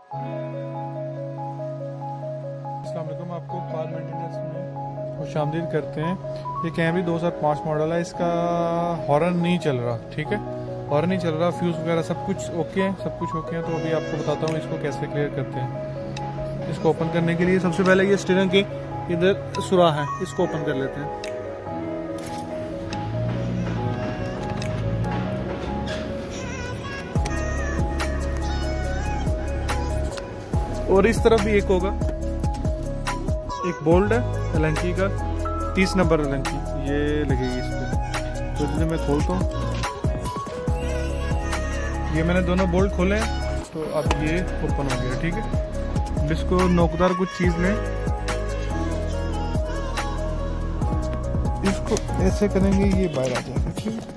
अस्सलाम वालेकुम, आपको कार मेंटेनेंस में खुशामदीद करते हैं। ये कैमरी 2005 मॉडल है, इसका हॉर्न नहीं चल रहा, ठीक है, हॉर्न नहीं चल रहा, फ्यूज़ वगैरह सब कुछ ओके है, सब कुछ ओके है। तो अभी आपको बताता हूँ इसको कैसे क्लियर करते हैं। इसको ओपन करने के लिए सबसे पहले ये स्टीयरिंग की इधर सुराख है, इसको ओपन कर लेते हैं। और इस तरफ भी एक होगा, एक बोल्ट है एलंकी का, 30 नंबर एलंकी, ये लगेगी इस पर। तो इसलिए मैं खोलता हूँ, ये मैंने दोनों बोल्ट खोले हैं, तो अब ये ओपन हो गया, ठीक है। अब इसको नोकदार कुछ चीज़ में इसको ऐसे करेंगे, ये बाहर आ जाएगा, ठीक है।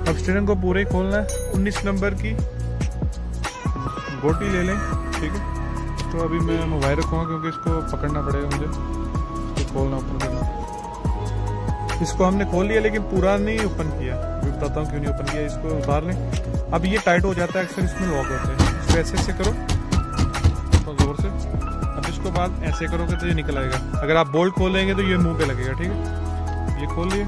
अब स्टीयरिंग को पूरे ही खोलना है। 19 नंबर की गोटी ले लें, ठीक है। तो अभी मैं मोबाइल रखूँगा क्योंकि इसको पकड़ना पड़ेगा मुझे, तो खोलना ओपन करना। इसको हमने खोल लिया लेकिन पूरा नहीं ओपन किया, मैं बताता हूँ क्यों नहीं ओपन किया। इसको उतार लें। अब ये टाइट हो जाता है, अक्सर इसमें लॉक होते हैं। इसको ऐसे ऐसे करो तो ज़ोर से। अब इसको बाद ऐसे करोगे तो ये निकल आएगा। अगर आप बोल्ट खोलेंगे तो ये मुँह पे लगेगा, ठीक है। ये खोल लिए,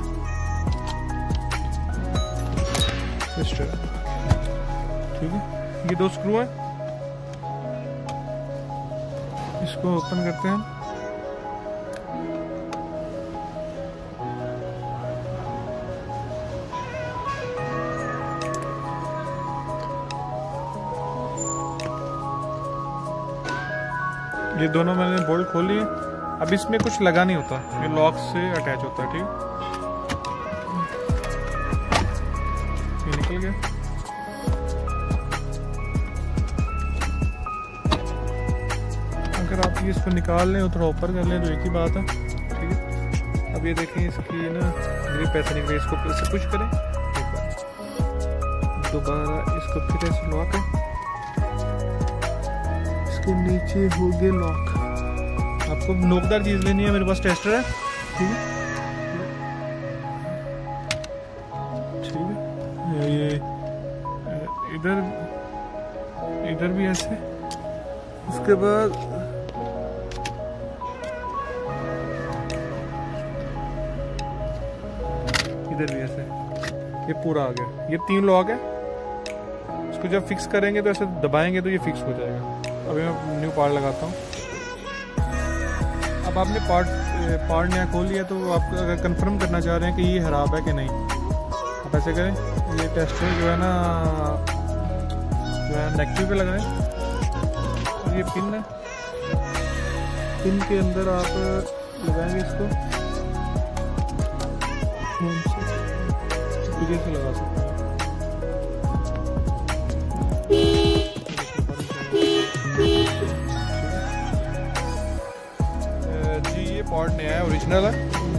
ठीक है। ये 2 स्क्रू हैं, इसको ओपन करते हैं। ये दोनों मैंने बोल्ट खोल लिए। अब इसमें कुछ लगा नहीं होता, ये लॉक से अटैच होता है, ठीक। निकल गया। अगर आप ये इसको निकाल लें और थोड़ा ऊपर कर लें तो एक ही बात है, ठीक है। अब ये देखें इसकी ना ग्रिप ऐसे निकले, इसको ऐसे पुश करें, दोबारा इसको फिर ऐसे लॉक है, इसके नीचे हो गए लॉक। आपको नोकदार चीज़ लेनी है, मेरे पास टेस्टर है, ठीक है, ये इधर भी ऐसे। उसके बाद इधर भी ऐसे, ये पूरा आ गया। ये 3 लॉक है। इसको जब फिक्स करेंगे तो ऐसे दबाएंगे तो ये फिक्स हो जाएगा। अभी मैं न्यू पार्ट लगाता हूँ। अब आपने पार्ट नया खोल लिया, तो आप अगर कंफर्म करना चाह रहे हैं कि ये खराब है कि नहीं, आप ऐसे करें। ये टेस्टर जो है ना, जो है नेगेटिव पे लगाएं। ये पिन है, पिन के अंदर आप लगाएंगे इसको, से लगा सकते हैं। जी ये पार्ट नया है, ओरिजिनल है।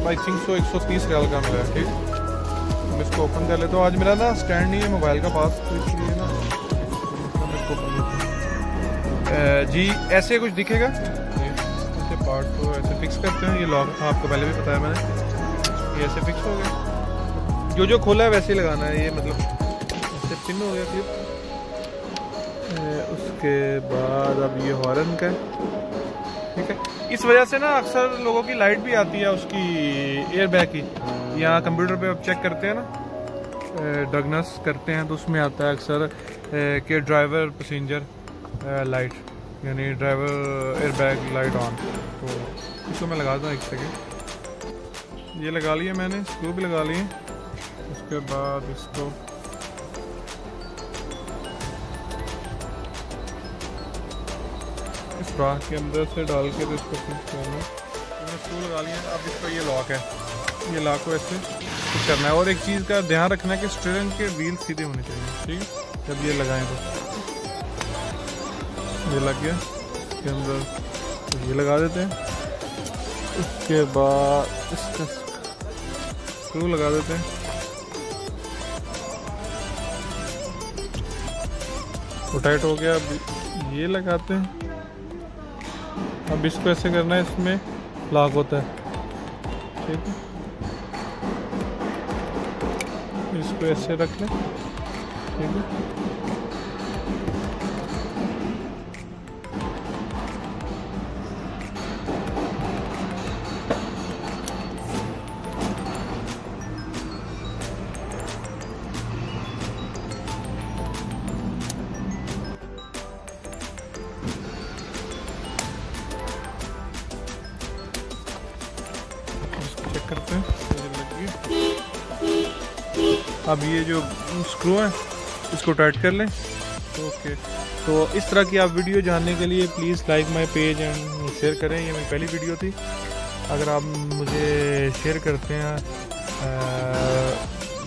आई थिंक सो 130 रियाल का मिला है, ठीक। मैं इसको ओपन कर लेता हूँ। आज मेरा ना स्टैंड नहीं है मोबाइल का पास, तो इसलिए ना इसको ओपन करते हैं। जी ऐसे कुछ दिखेगा, ऐसे पार्ट को ऐसे फिक्स करते हैं। ये लॉक था, आपको पहले भी बताया मैंने। ये ऐसे फिक्स हो गया, जो खोला है वैसे ही लगाना है। ये मतलब ऐसे पिन हो गया। फिर उसके बाद अब ये हॉर्न का, ठीक है। इस वजह से ना अक्सर लोगों की लाइट भी आती है, उसकी एयर बैग की। यहाँ कंप्यूटर पे आप चेक करते हैं ना, डायग्नोस करते हैं, तो उसमें आता है अक्सर कि ड्राइवर पैसेंजर लाइट, यानी driver air bag light on. तो इसको मैं लगाता हूँ, 1 सेकेंड। ये लगा लिया मैंने, स्क्रू भी लगा लिए। उसके बाद इसको इस राह के अंदर से डाल के तो इसको फिक्स करना। मैंने स्क्रू लगा लिया। अब इसका ये लॉक है, ये लॉक को ऐसे फिक्स करना है। और एक चीज़ का ध्यान रखना है कि स्टीयरिंग के व्हील सीधे होने चाहिए, ठीक है। जब ये लगाएं तो ये लग गया। इसके अंदर तो ये लगा देते हैं। उसके बाद इसका स्क्रू लगा देते हैं। वो टाइट हो गया। अब ये लगाते हैं। अब इसको ऐसे करना है, इसमें लॉक होता है, ठीक है। इसको ऐसे रख लें, ठीक है। चेक करते हैं, अब ये जो स्क्रू है इसको टाइट कर लें। ओके, तो इस तरह की आप वीडियो जानने के लिए please like my page and share करें। ये मेरी पहली वीडियो थी। अगर आप मुझे शेयर करते हैं,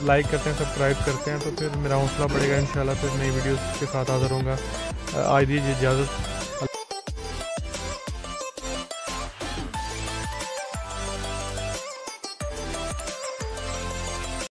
लाइक करते हैं, सब्सक्राइब करते हैं तो फिर मेरा हौसला बढ़ेगा। इंशाल्लाह फिर नई वीडियो के साथ हाज़िर होऊंगा। आज दीजिए इजाज़त।